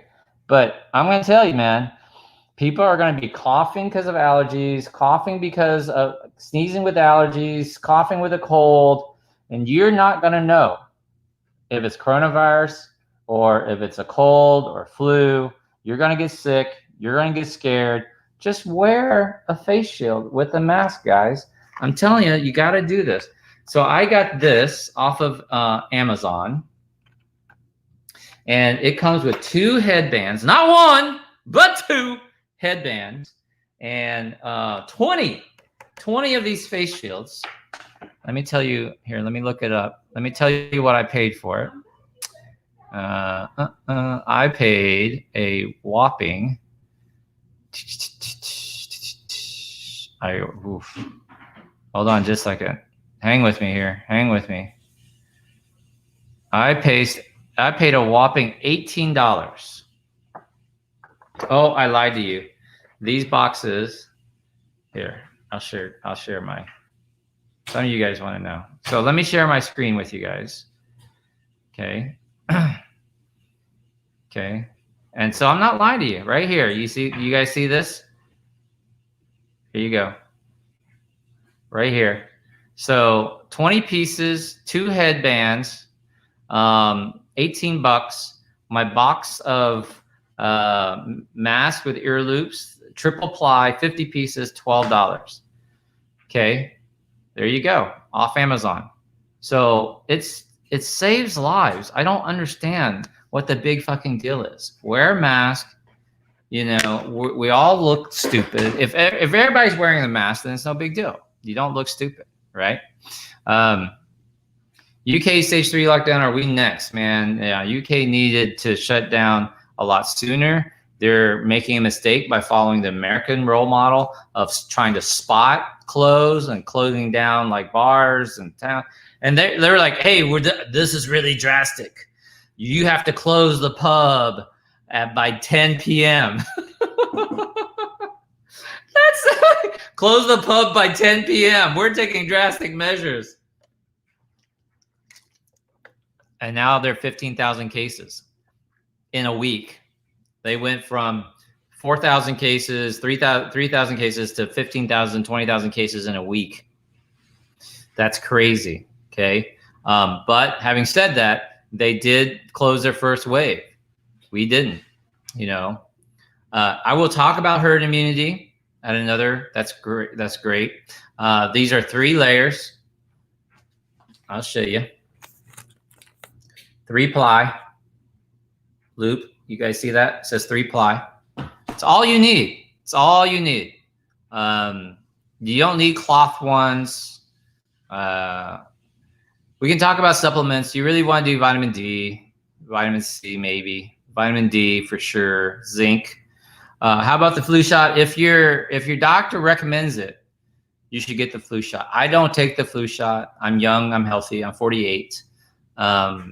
but I'm gonna tell you, man. People are going to be coughing because of allergies, coughing because of sneezing with allergies, coughing with a cold, and you're not going to know if it's coronavirus or if it's a cold or flu. You're going to get sick. You're going to get scared. Just wear a face shield with a mask, guys. I'm telling you, you got to do this. So I got this off of Amazon, and it comes with 2 headbands, not 1, but 2. Headbands and 20 of these face shields. Let me tell you here. Let me look it up. Let me tell you what I paid for it. I paid a whopping. Hold on just a second. Hang with me here. Hang with me. I paid a whopping $18. Oh, I lied to you. These boxes here, I'll share my, some of you guys want to know. So let me share my screen with you guys. Okay. Okay. And so I'm not lying to you right here. You guys see this? Here you go. Right here. So 20 pieces, 2 headbands, 18 bucks. My box of mask with ear loops, triple ply, 50 pieces, $12. Okay, there you go, off Amazon. So it saves lives. I don't understand what the big fucking deal is. Wear a mask. You know, we all look stupid. If everybody's wearing a mask, then it's no big deal. You don't look stupid, right? UK stage 3 lockdown. Are we next, man? Yeah, UK needed to shut down a lot sooner. They're making a mistake by following the American role model of trying to spot close and closing down like bars and town. And they're like, hey, this is really drastic. You have to close the pub by 10 p.m. That's close the pub by 10 p.m. We're taking drastic measures. And now they're 15,000 cases in a week. They went from 4,000 cases, 3,000 cases to 15,000, 20,000 cases in a week. That's crazy, okay? But having said that, they did close their first wave. We didn't, you know. I will talk about herd immunity at another. That's great. That's great. These are 3 layers. I'll show you. 3-ply loop. You guys see that? It says 3-ply. It's all you need. It's all you need. You don't need cloth ones. We can talk about supplements. You really want to do vitamin D, vitamin C, maybe vitamin D for sure, zinc. How about the flu shot? If your doctor recommends it, you should get the flu shot. I don't take the flu shot. I'm young. I'm healthy. I'm 48. No,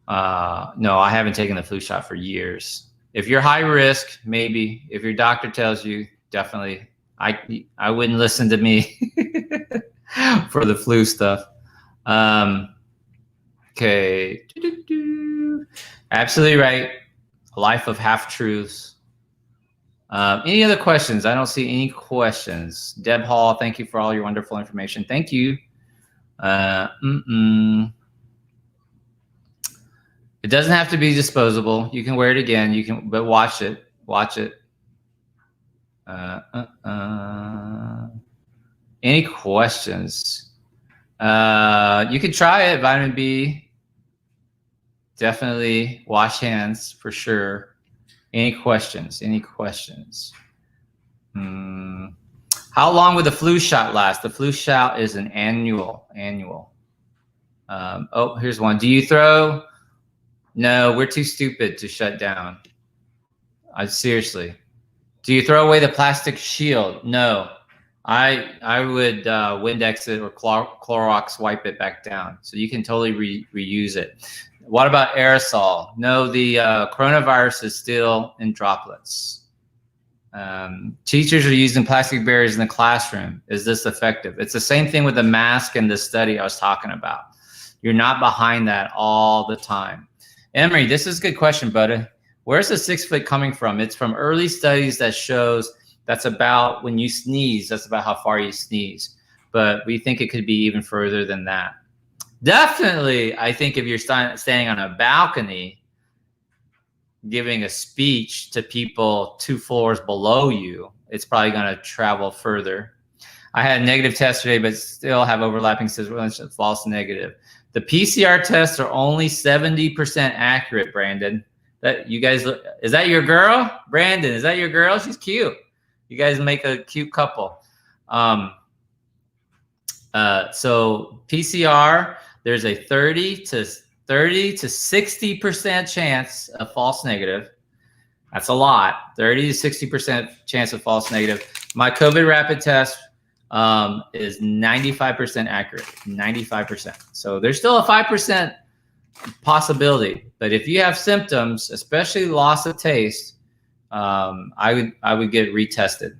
I haven't taken the flu shot for years. If you're high risk, maybe. If your doctor tells you, definitely. I wouldn't listen to me for the flu stuff. Okay. Absolutely right. A life of half truths. Any other questions? I don't see any questions. Deb Hall, thank you for all your wonderful information. Thank you. It doesn't have to be disposable. You can wear it again. You can, but watch it. Watch it. Any questions? You can try it. Vitamin B. Definitely wash hands for sure. Any questions? Any questions? How long would the flu shot last? The flu shot is an annual. Oh, here's one. Do you throw? No, we're too stupid to shut down. Seriously. Do you throw away the plastic shield? No. I would Windex it or Clorox wipe it back down. So you can totally reuse it. What about aerosol? No, the coronavirus is still in droplets. Teachers are using plastic barriers in the classroom. Is this effective? It's the same thing with the mask and the study I was talking about. You're not behind that all the time. Emery, this is a good question, buddy. Where's the 6 foot coming from? It's from early studies that shows that's about when you sneeze. That's about how far you sneeze. But we think it could be even further than that. Definitely, I think if you're standing on a balcony, giving a speech to people 2 floors below you, it's probably going to travel further. I had a negative test today, but still have overlapping symptoms, false negative. The PCR tests are only 70% accurate, Brandon. That you guys, is that your girl? Brandon, is that your girl? She's cute. You guys make a cute couple. So PCR, there's a 30 to 60% chance of false negative. That's a lot. 30 to 60% chance of false negative. My COVID rapid test is 95% accurate. 95%. So there's still a 5% possibility. But if you have symptoms, especially loss of taste, I would get retested.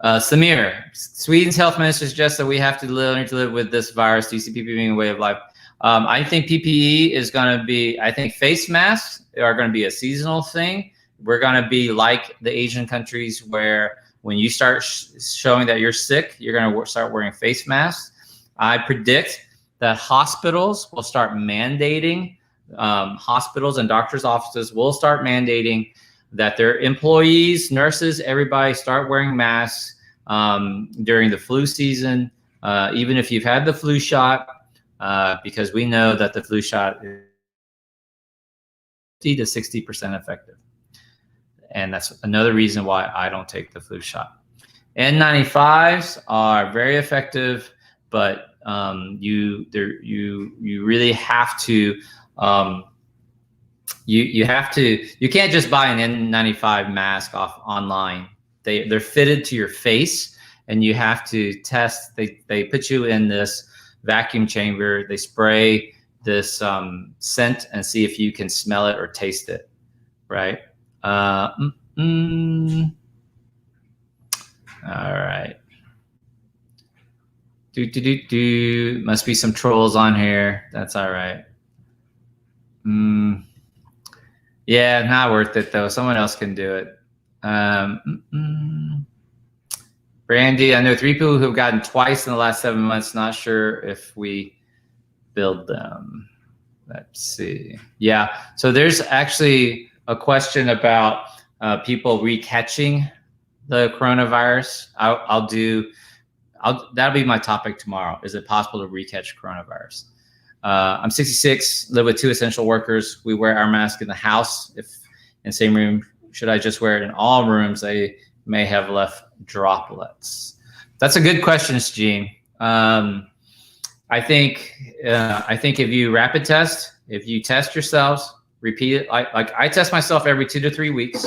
Samir, Sweden's health minister suggests that we have to learn to live with this virus. Do you see PPE being a way of life? I think PPE is going to be, I think face masks are going to be a seasonal thing. We're going to be like the Asian countries where when you start showing that you're sick, you're going to start wearing face masks. I predict that hospitals will start mandating, hospitals and doctors' offices will start mandating that their employees, nurses, everybody start wearing masks during the flu season, even if you've had the flu shot, because we know that the flu shot is 50 to 60% effective. And that's another reason why I don't take the flu shot. N95s are very effective, but you really have to. You can't just buy an N95 mask off online. They're fitted to your face, and you have to test. They put you in this vacuum chamber. They spray this scent and see if you can smell it or taste it, right? All right. Must be some trolls on here. That's all right. Yeah, not worth it though. Someone else can do it. Brandy, I know 3 people who have gotten twice in the last 7 months. Not sure if we build them. Let's see. Yeah, so there's actually a question about people recatching the coronavirus. That'll be my topic tomorrow. Is it possible to recatch coronavirus? I'm 66, live with 2 essential workers. We wear our mask in the house. If in the same room, should I just wear it in all rooms? They may have left droplets. That's a good question, Gene. I think if you rapid test, if you test yourselves, repeat it. Like I test myself every 2 to 3 weeks.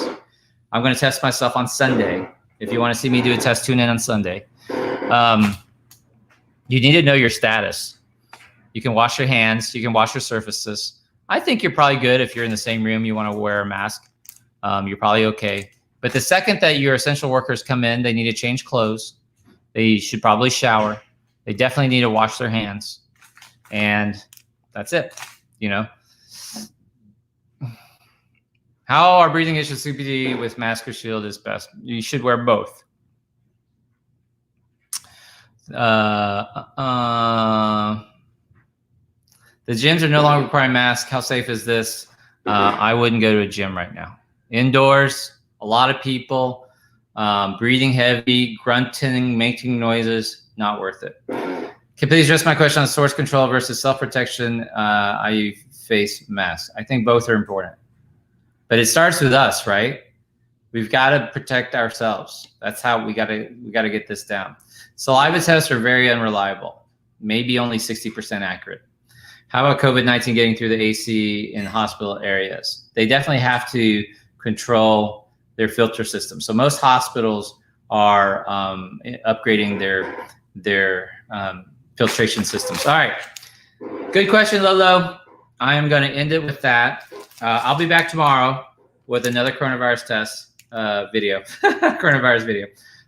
I'm going to test myself on Sunday. If you want to see me do a test, tune in on Sunday. You need to know your status. You can wash your hands. You can wash your surfaces. I think you're probably good if you're in the same room. You want to wear a mask. You're probably okay. But the second that your essential workers come in, they need to change clothes. They should probably shower. They definitely need to wash their hands. And that's it, you know. How are breathing issues CPD with mask or shield is best? You should wear both. The gyms are no longer requiring masks. How safe is this? I wouldn't go to a gym right now. Indoors, a lot of people, breathing heavy, grunting, making noises, not worth it. Can you please address my question on source control versus self-protection? I face masks. I think both are important. But it starts with us, right? We've got to protect ourselves. That's how we got to get this down. Saliva tests are very unreliable, maybe only 60% accurate. How about COVID-19 getting through the AC in hospital areas? They definitely have to control their filter system. So most hospitals are upgrading their filtration systems. All right, good question, Lolo. I am going to end it with that. I'll be back tomorrow with another coronavirus test video, coronavirus video.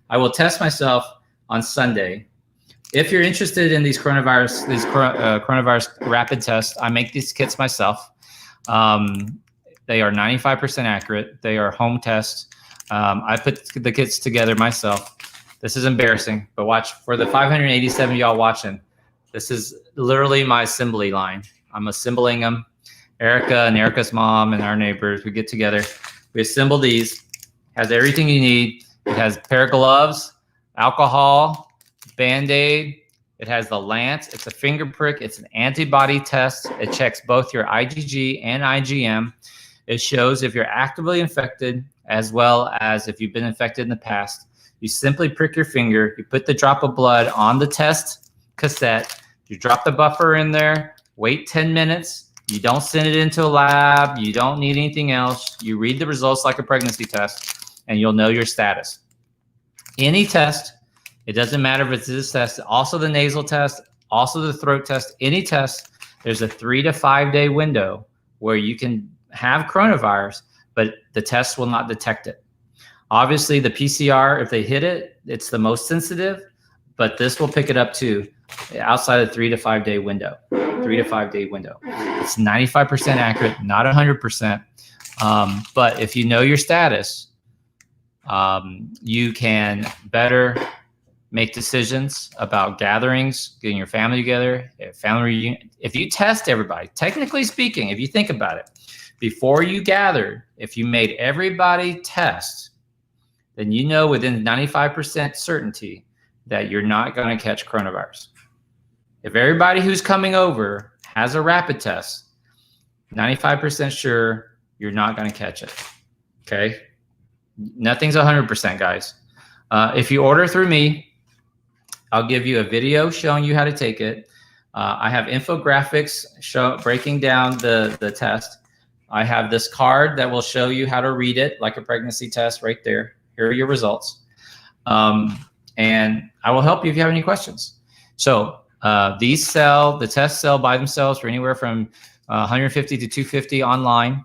I will test myself on Sunday. If you're interested in these coronavirus rapid tests, I make these kits myself. They are 95% accurate. They are home tests. I put the kits together myself. This is embarrassing, but watch for the 587 y'all watching. This is literally my assembly line. I'm assembling them. Erica and Erica's mom and our neighbors, we get together. We assemble these. Has everything you need. It has a pair of gloves, alcohol, Band-Aid. It has the lance. It's a finger prick. It's an antibody test. It checks both your IgG and IgM. It shows if you're actively infected as well as if you've been infected in the past. You simply prick your finger. You put the drop of blood on the test cassette. You drop the buffer in there. Wait 10 minutes. You don't send it into a lab. You don't need anything else. You read the results like a pregnancy test, and you'll know your status. Any test, it doesn't matter if it's this test, also the nasal test, also the throat test, any test, there's a 3 to 5 day window where you can have coronavirus, but the test will not detect it. Obviously, the PCR, if they hit it, it's the most sensitive, but this will pick it up too outside of 3 to 5 day window. 3 to 5 day window. It's 95% accurate, not 100%. But if you know your status, you can better make decisions about gatherings, getting your family together, family reunion. If you test everybody, technically speaking, if you think about it, before you gather, if you made everybody test, then you know within 95% certainty that you're not going to catch coronavirus. If everybody who's coming over has a rapid test, 95% sure you're not going to catch it. Okay? Nothing's 100%, guys. If you order through me, I'll give you a video showing you how to take it. I have infographics breaking down the test. I have this card that will show you how to read it like a pregnancy test right there. Here are your results. And I will help you if you have any questions. So the tests sell by themselves for anywhere from 150 to 250 online.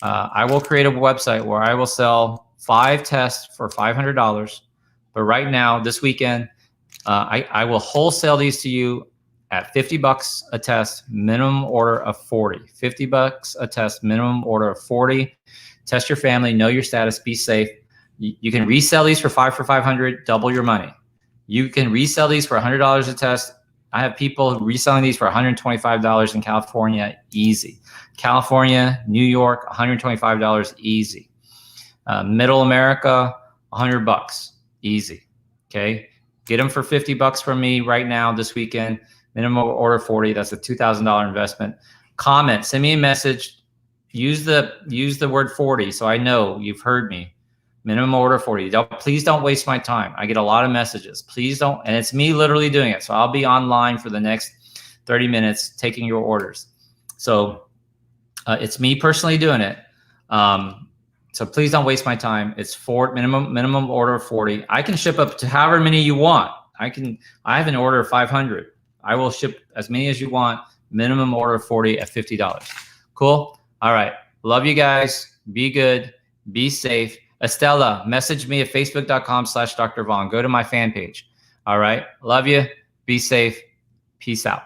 I will create a website where I will sell 5 tests for $500. But right now, this weekend, I will wholesale these to you at $50 a test, minimum order of 40. $50 a test, minimum order of 40. Test your family, know your status, be safe. You can resell these for $500, double your money. You can resell these for $100 a test. I have people reselling these for $125 in California, easy. California, New York, $125 easy. Middle America, $100 easy. Okay, get them for $50 from me right now this weekend. Minimum order 40. That's a $2,000 investment. Comment, send me a message. Use the word 40 so I know you've heard me. Minimum order 40. Please don't waste my time. I get a lot of messages. Please don't, and it's me literally doing it. So I'll be online for the next 30 minutes taking your orders. So it's me personally doing it. So please don't waste my time. It's minimum order of 40. I can ship up to however many you want. I have an order of 500. I will ship as many as you want. Minimum order of 40 at $50. Cool. All right. Love you guys. Be good. Be safe. Estella, message me at facebook.com/Dr. Vaughn. Go to my fan page. All right. Love you. Be safe. Peace out.